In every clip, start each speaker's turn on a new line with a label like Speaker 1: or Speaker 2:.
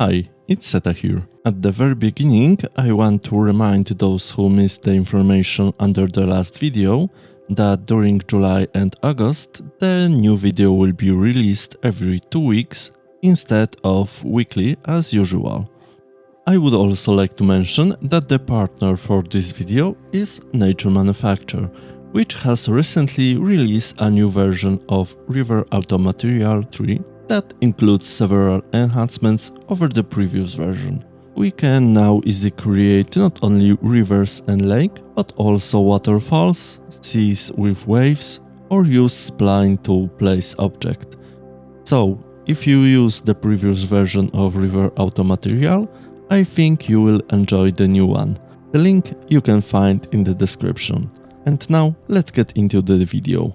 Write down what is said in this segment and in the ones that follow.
Speaker 1: Hi, it's Seta here. At the very beginning, I want to remind those who missed the information under the last video that during July and August, the new video will be released every 2 weeks instead of weekly as usual. I would also like to mention that the partner for this video is Nature Manufacture, which has recently released a new version of River Auto Material 3 that includes several enhancements over the previous version. We can now easily create not only rivers and lakes, but also waterfalls, seas with waves, or use spline to place objects. So, if you use the previous version of River Auto Material, I think you will enjoy the new one. The link you can find in the description. And now let's get into the video.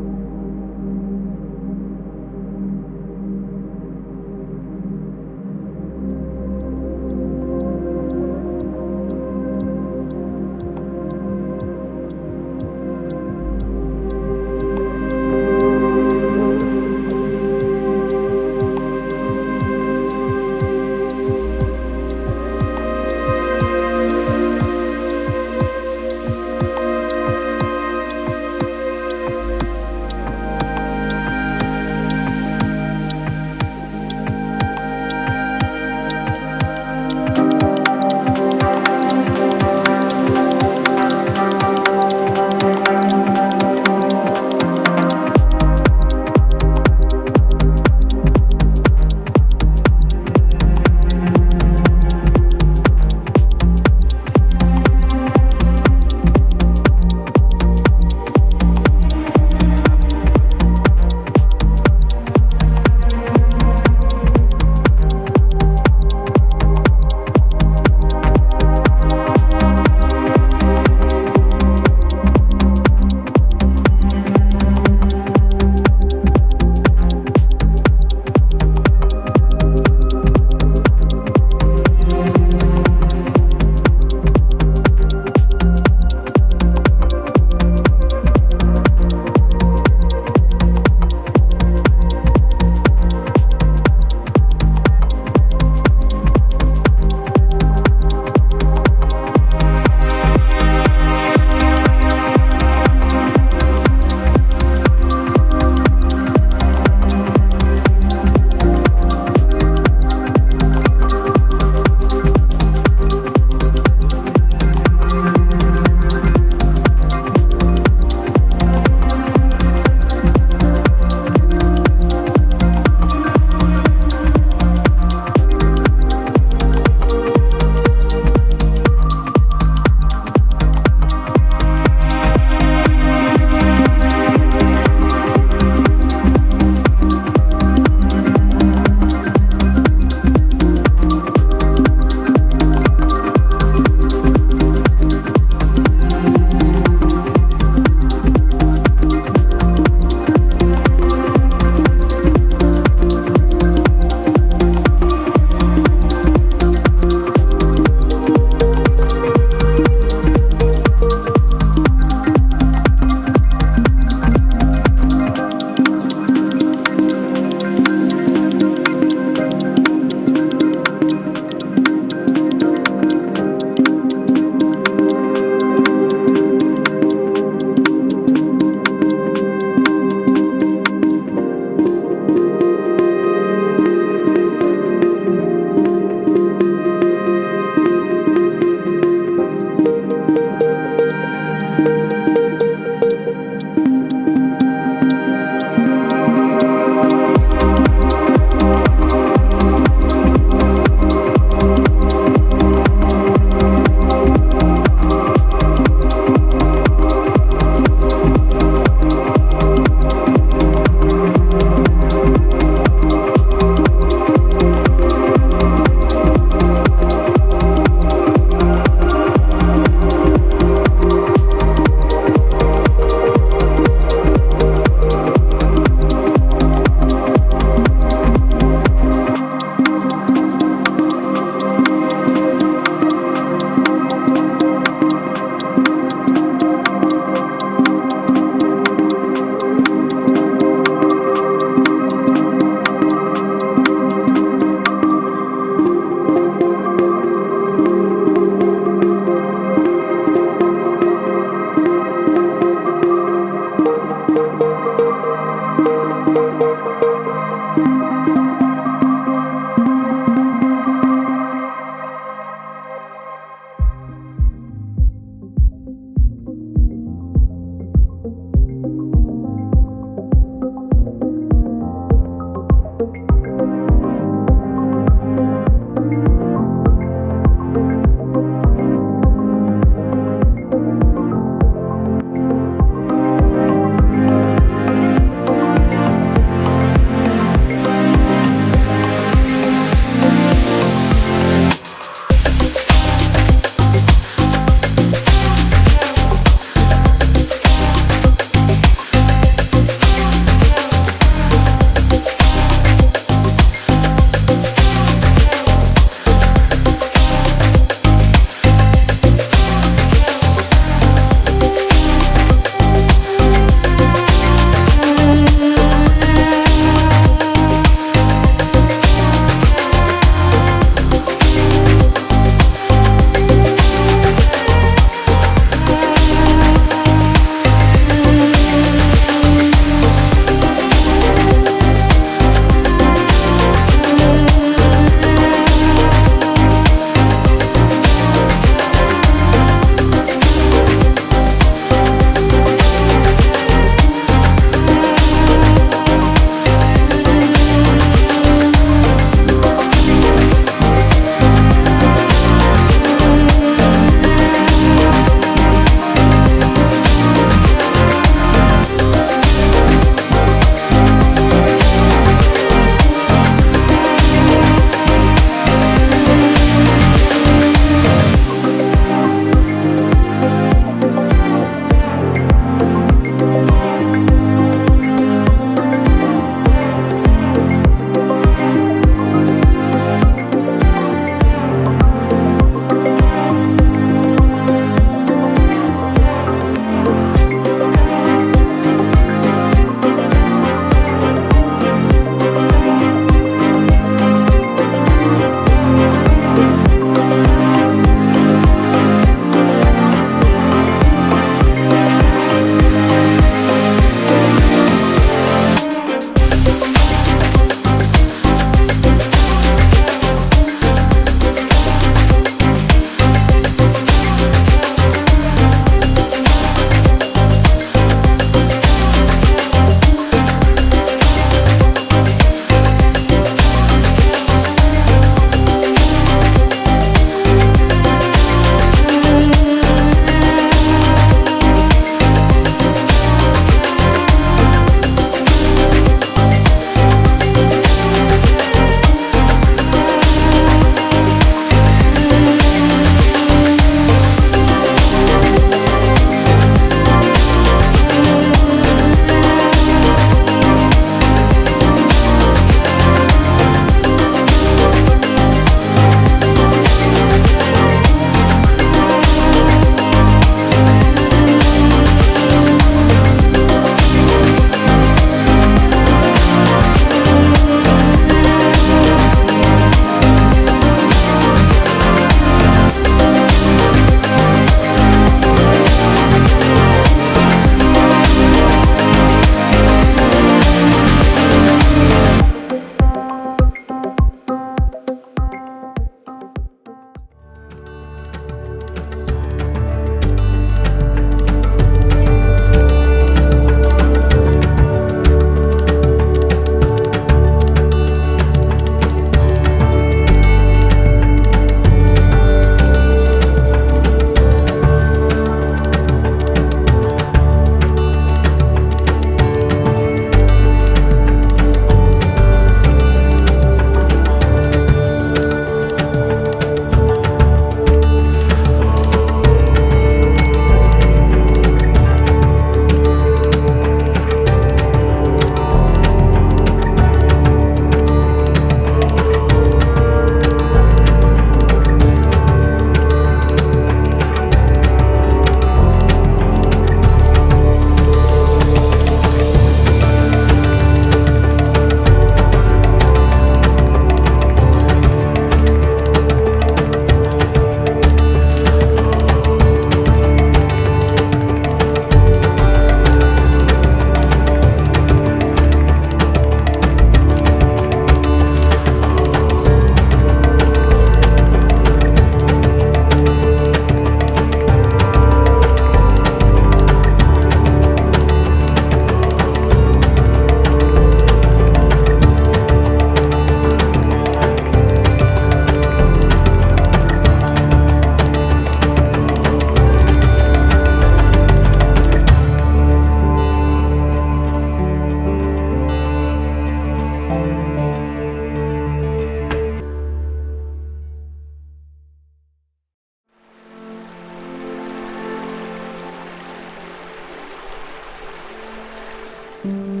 Speaker 2: Mm-hmm.